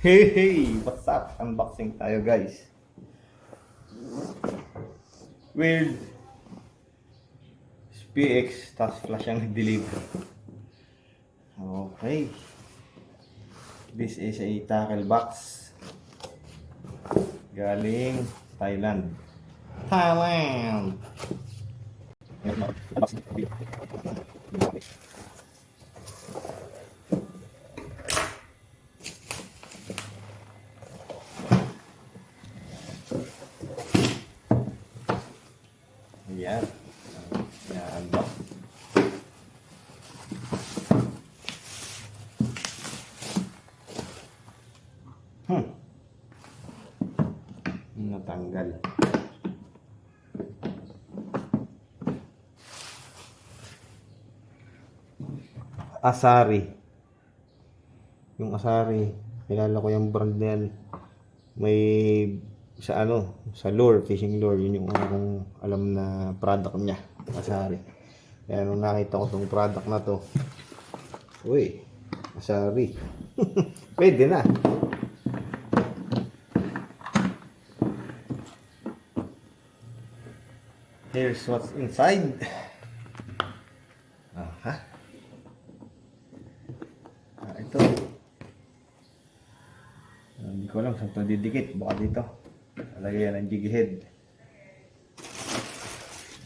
Hey, hey! What's up? Unboxing tayo guys. Weird SPX task flash ang deliver. Okay. This is a tackle box. Galing Thailand. Thailand! Ayan. Ayan ba? Natanggal. Asari. Yung Asari, kilala ko yung brand na yan. May sa lure, fishing lure, yun yung akong alam na product niya, Asari. Kaya nung nakita ko tong product na to, uy, Asari. Pwede na. Here's what's inside. Aha. Ito. Hindi ko alam saan ito didikit. Baka dito. Lagay yan ang jig head.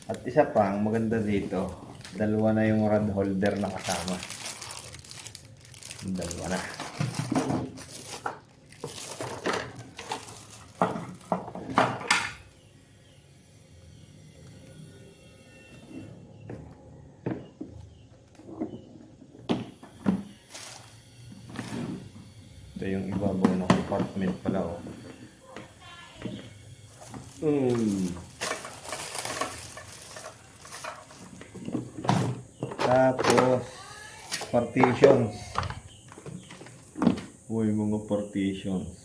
At isa pa, ang maganda dito, dalawa na yung rod holder na kasama. Dalawa na. Ito yung ibabaw ng compartment pala, oh. Tapos partitions. Uy, mga partitions.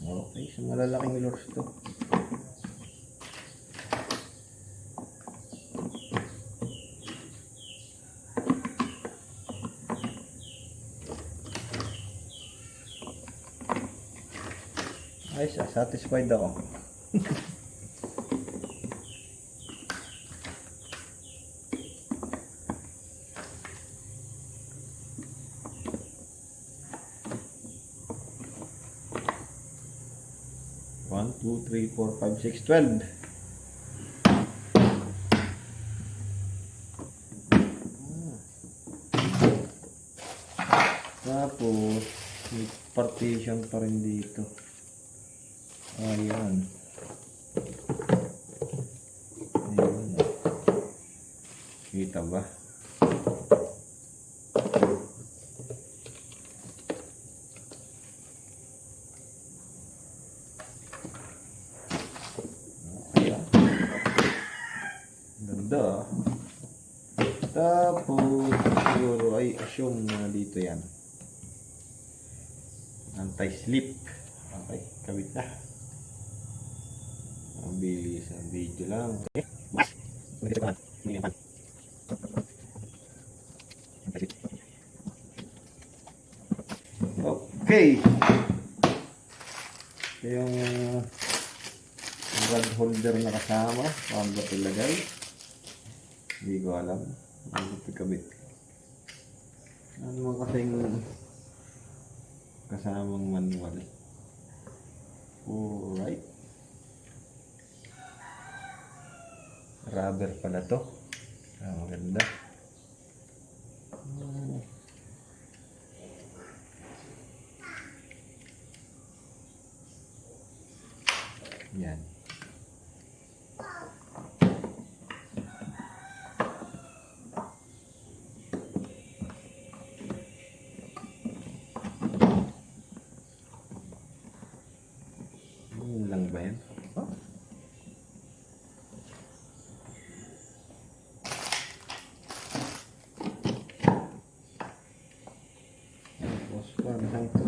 Okay, so malalaking lures to. Ay, satisfied ako. One, two, three, four, five, six, 12. Tapos may partition pa rin dito. Ayan. Ayan. Kita ba? Ayan. Ganda, ah. Tapos siguro ay assume na dito yan. Anti-slip. Okay, kawit na. Ang bilis ang video lang. Okay. Ito yung rod holder na kasama. Paano ba ito ilagay? Hindi ko alam. Ano ito kabit? Ano mo kasing kasamang manual? Alright. Rubber pala to. Maganda. Yan. Yun lang ba yan? Oh. Parang ito.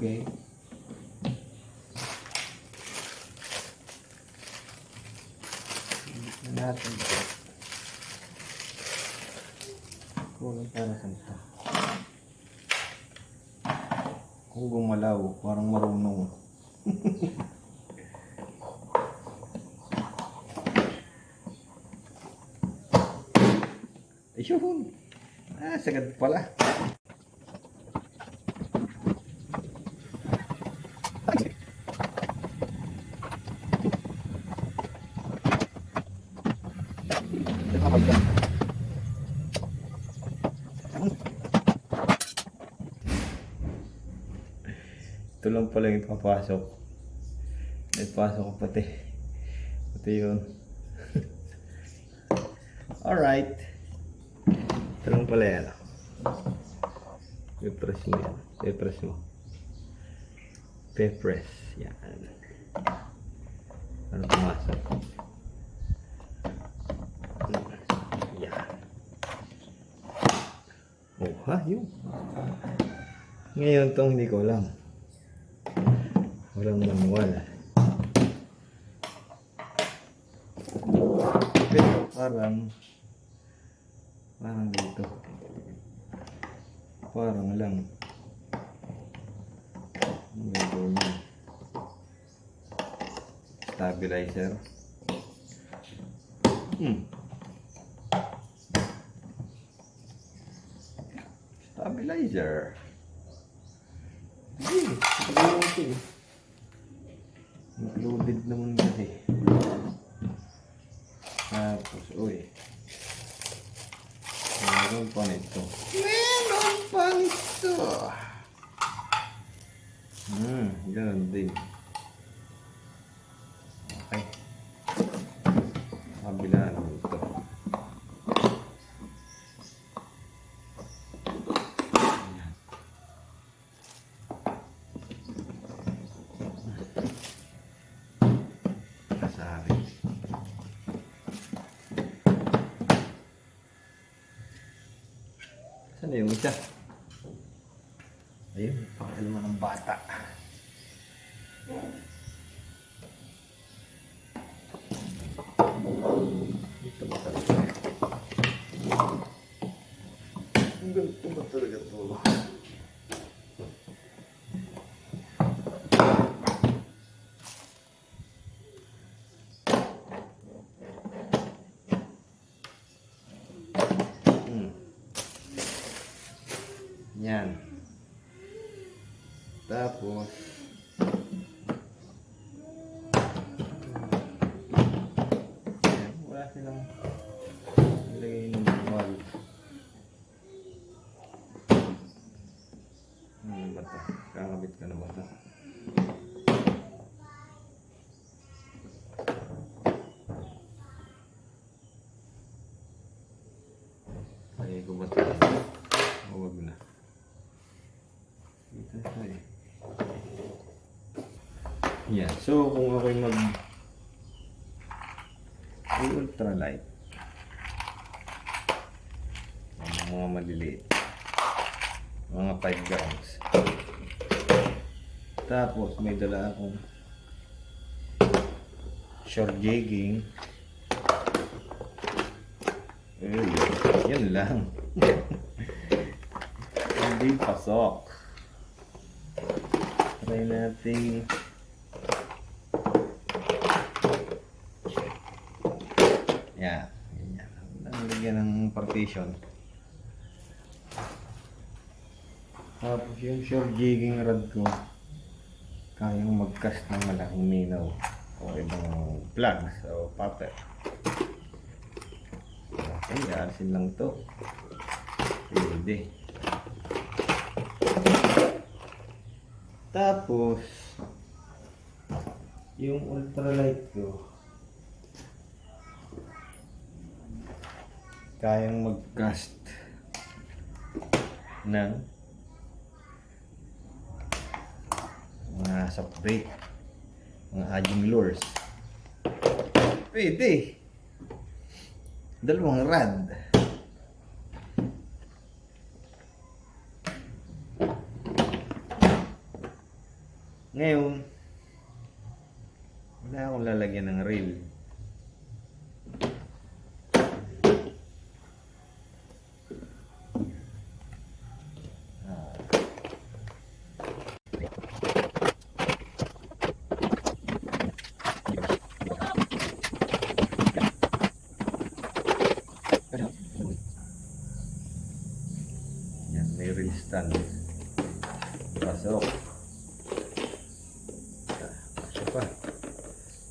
Okay. Kung gumalaw, parang marunong. Ayun. Sagad pala. Ito lang pala yung papasok. Nagpasok ko pati. Pati yun. Alright. Ito lang pala yan. I-press mo yan. I-press mo. I-press. Yan. Ano pumasok? Yan. Oh, ha? Yun. Ngayon itong hindi ko alam. Walang manual. Pero parang dito. Parang lang. May ganyan. Stabilizer. Stabilizer. Okay. Included naman kasi. Tapos, uy. Meron pa nito. Meron pa nito. Ganun din. Okay. Kabila naman ito. Kasari. Saan na yung isa? Ayun, pakilma ng bata. Dito ba talaga? Ang ganito ba talaga ito? Yan. Tapos yan, wala silang ilagay ng manual. Ano ba ito? Kakabit ka na ba ito? Ay, ko ba ito? Huwag na. Yan. So, kung ako'y ultralight, mga maliliit, mga 5 grams. Tapos, may dala akong short jigging. Yan lang. Hindi pasok. Try natin. Yan. Ganyan. Nalagyan ng partition. Tapos yung short jigging rod ko, kayang mag-cast ng malaking minaw o ibang plugs o puppet. Okay, asin lang to. Pwede. Tapos yung ultralight ko, kayang mag-cast ng mga soft bait, mga haging lures. Pwede. Dalawang rod. Ngayon, wala akong lalagyan ng reel. pa.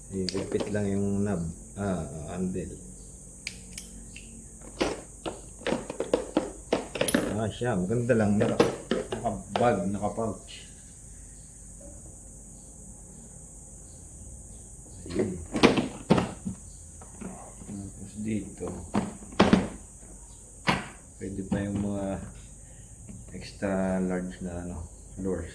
Igupit lang yung knob. Handle. Siya. Maganda lang. Naka-bag, naka-pouch. Ayun. Tapos dito. Pwede pa yung mga extra large na lures.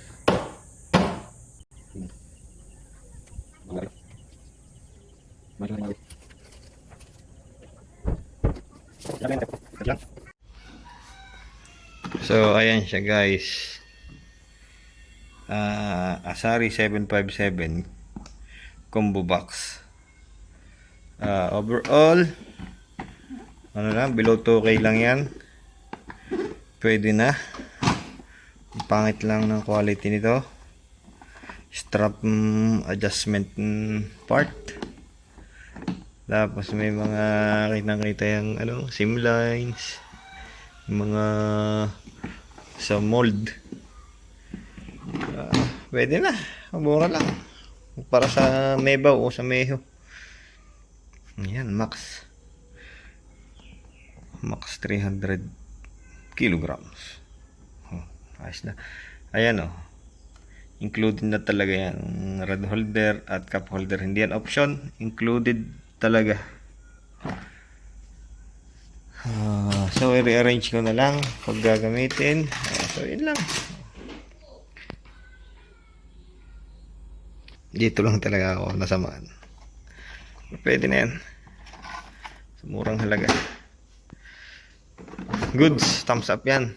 So ayan siya guys. Asari 757 combo box. Overall ano lang, below 2K lang yan. Pwede na. Pangit lang ng quality nito. Strap adjustment part. Tapos may mga kitang-kita yung seam lines, mga sa mold. Pwede na, mura lang para sa Mebaw o sa Meho. Ayan, max 300 kilograms. Ayos na. Ayan included na talaga yan, rod holder at cup holder. Hindi yan option, included talaga. So i-rearrange ko na lang pag gagamitin. So yun lang. Dito lang talaga ako nasamaan. Pwede na yan sa murang halaga. Goods, thumbs up yan.